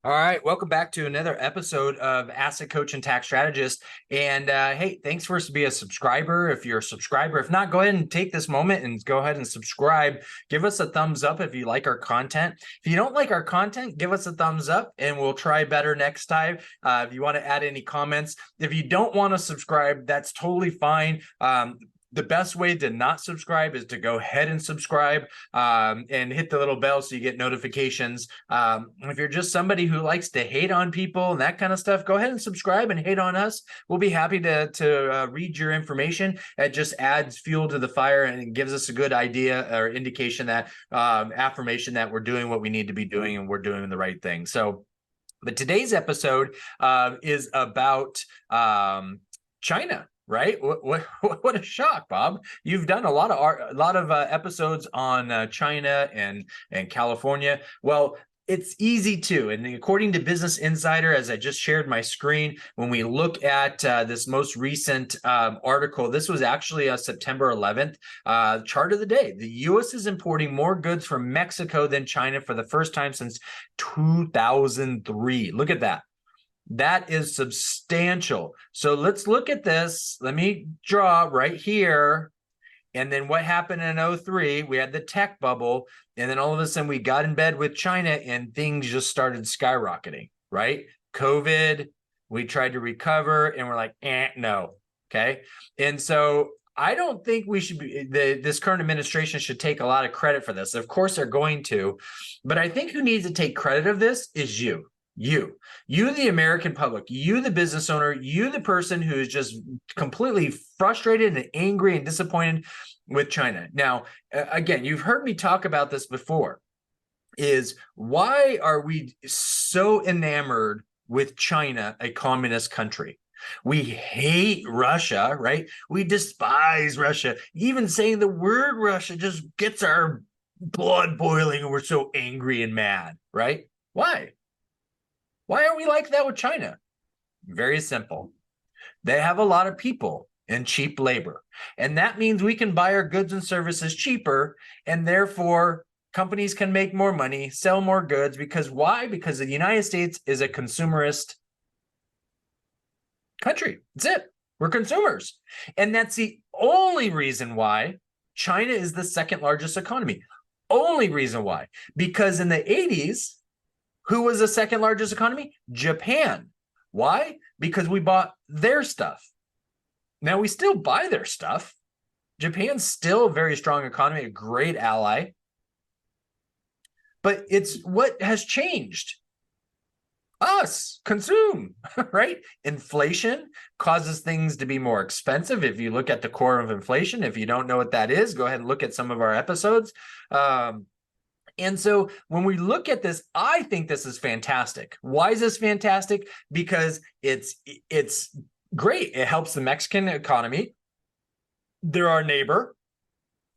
All right, welcome back to another episode of Asset Coach and Tax Strategist. And hey, thanks for being a subscriber. If you're a subscriber, if not, go ahead and take this moment and go ahead and subscribe. Give us a thumbs up if you like our content. If you don't like our content, give us a thumbs up and we'll try better next time. If you want to add any comments, if you don't want to subscribe, that's totally fine. The best way to not subscribe is to go ahead and subscribe and hit the little bell so you get notifications. If you're just somebody who likes to hate on people and that kind of stuff, go ahead and subscribe and hate on us. We'll be happy to read your information. It just adds fuel to the fire and gives us a good idea or indication that affirmation that we're doing what we need to be doing and we're doing the right thing. So, but today's episode is about China. Right? What a shock, Bob! You've done a lot of episodes on China and California. Well, it's easy too. And according to Business Insider, as I just shared my screen, when we look at this most recent article, this was actually September 11th, chart of the day. The U.S. is importing more goods from Mexico than China for the first time since 2003. Look at that. That is substantial. So let's look at this. Let me draw right here. And then what happened in 03? We had the tech bubble. And then all of a sudden we got in bed with China and things just started skyrocketing, right? COVID, we tried to recover and we're like, no. Okay. And so I don't think we should be, this current administration should take a lot of credit for this. Of course they're going to, but I think who needs to take credit of this is you. You, the American public, you, the business owner, you, the person who is just completely frustrated and angry and disappointed with China. Now, again, you've heard me talk about this before, is why are we so enamored with China, a communist country? We hate Russia, right? We despise Russia. Even saying the word Russia just gets our blood boiling and we're so angry and mad, right? Why? Why are we like that with China? Very simple. They have a lot of people and cheap labor. And that means we can buy our goods and services cheaper. And therefore, companies can make more money, sell more goods. Because why? Because the United States is a consumerist country. That's it. We're consumers. And that's the only reason why China is the second largest economy. Only reason why. Because in the 80s, who was the second largest economy? Japan. Why? Because we bought their stuff. Now we still buy their stuff. Japan's still a very strong economy, a great ally. But it's what has changed. Us consume, right? Inflation causes things to be more expensive. If you look at the core of inflation, if you don't know what that is, go ahead and look at some of our episodes. And so when we look at this, I think this is fantastic. Why is this fantastic? Because it's great. It helps the Mexican economy. They're our neighbor,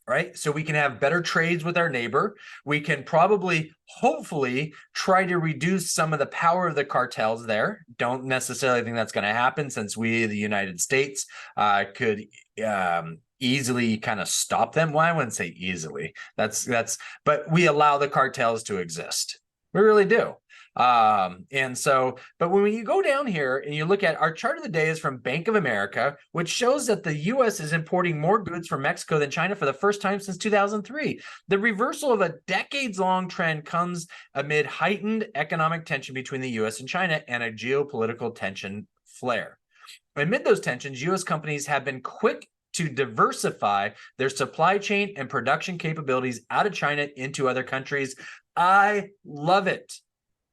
right? So we can have better trades with our neighbor. We can probably, hopefully, try to reduce some of the power of the cartels there. Don't necessarily think that's going to happen since we, the United States, could easily kind of stop them. Well, I wouldn't say easily. But we allow the cartels to exist. We really do. And so, but when you go down here and you look at our chart of the day is from Bank of America, which shows that the U.S. is importing more goods from Mexico than China for the first time since 2003. The reversal of a decades-long trend comes amid heightened economic tension between the U.S. and China and a geopolitical tension flare. Amid those tensions, U.S. companies have been quick to diversify their supply chain and production capabilities out of China into other countries. I love it.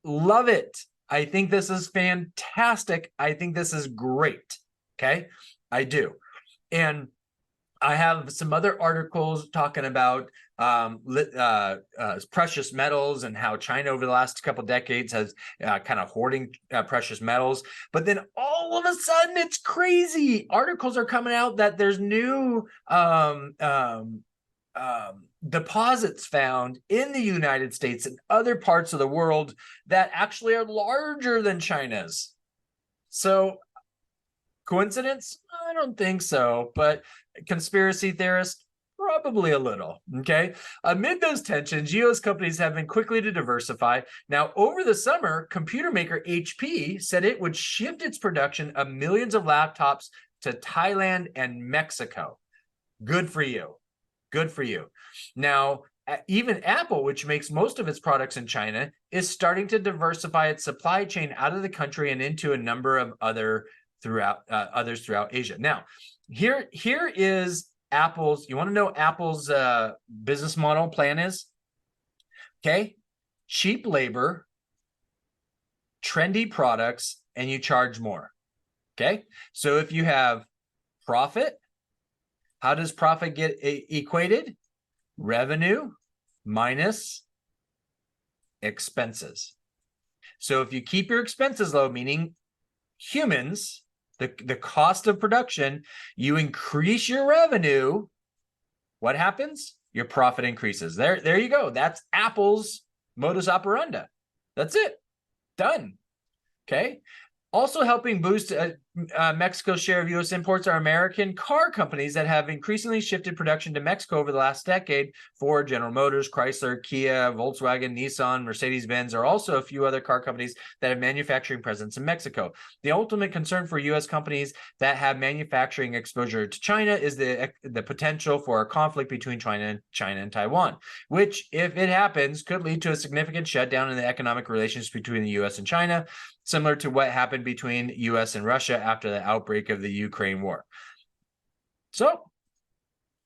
Love it. I think this is fantastic. I think this is great. Okay, I do. And I have some other articles talking about precious metals and how China over the last couple of decades has kind of hoarding precious metals. But then all of a sudden, it's crazy. Articles are coming out that there's new deposits found in the United States and other parts of the world that actually are larger than China's. So, coincidence? I don't think so. But conspiracy theorists, Probably a little. Okay. Amid those tensions, U.S. companies have been quickly to diversify. Now, over the summer, computer maker HP said it would shift its production of millions of laptops to Thailand and Mexico. Good for you. Good for you. Now, even Apple, which makes most of its products in China, is starting to diversify its supply chain out of the country and into a number of others throughout Asia. Now, here is Apple's. You want to know Apple's business model plan is? Okay, cheap labor, trendy products, and you charge more. Okay, so if you have profit, how does profit get equated? Revenue minus expenses. So if you keep your expenses low, meaning humans, the cost of production, you increase your revenue, what happens? Your profit increases. There you go. That's Apple's modus operandi. That's it. Done. Okay. Also helping boost Mexico's share of U.S. imports are American car companies that have increasingly shifted production to Mexico over the last decade. Ford, General Motors, Chrysler, Kia, Volkswagen, Nissan, Mercedes-Benz are also a few other car companies that have manufacturing presence in Mexico. The ultimate concern for U.S. companies that have manufacturing exposure to China is the potential for a conflict between China and Taiwan, which, if it happens, could lead to a significant shutdown in the economic relations between the U.S. and China, similar to what happened between U.S. and Russia after the outbreak of the Ukraine war. So,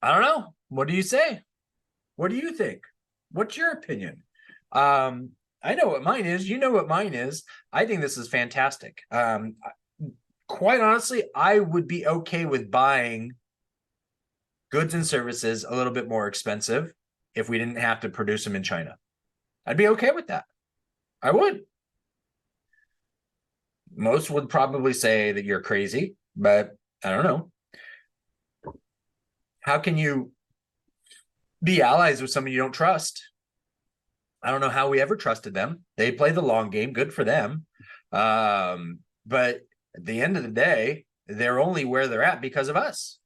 I don't know. What do you say? What do you think? What's your opinion? I know what mine is. You know what mine is. I think this is fantastic. Quite honestly, I would be okay with buying goods and services a little bit more expensive if we didn't have to produce them in China. I'd be okay with that. I would. Most would probably say that you're crazy, but I don't know. How can you be allies with somebody you don't trust? I don't know how we ever trusted them. They play the long game. Good for them. But at the end of the day, they're only where they're at because of us.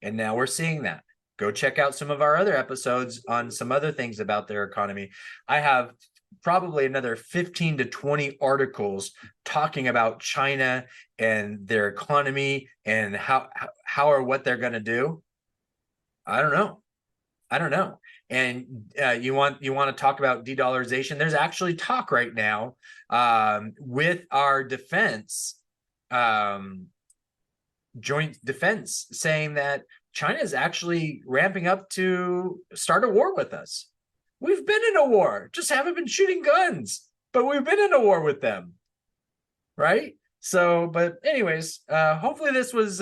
And now we're seeing that. Go check out some of our other episodes on some other things about their economy. I have probably another 15 to 20 articles talking about China and their economy and how or what they're going to do. I don't know. And you want to talk about de-dollarization? There's actually talk right now with our defense, joint defense, saying that China is actually ramping up to start a war with us. We've been in a war, just haven't been shooting guns, but we've been in a war with them, right? So, but anyways, hopefully this was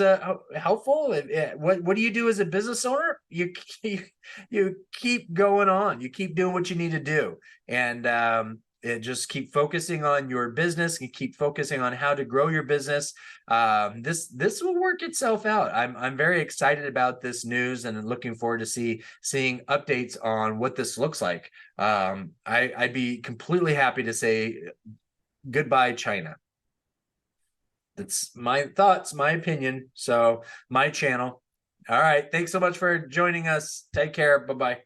helpful. What do you do as a business owner? You keep going on. You keep doing what you need to do, and just keep focusing on your business. You keep focusing on how to grow your business. This will work itself out. I'm very excited about this news and looking forward to seeing updates on what this looks like. I'd be completely happy to say goodbye, China. That's my thoughts, my opinion. So my channel. All right. Thanks so much for joining us. Take care. Bye-bye.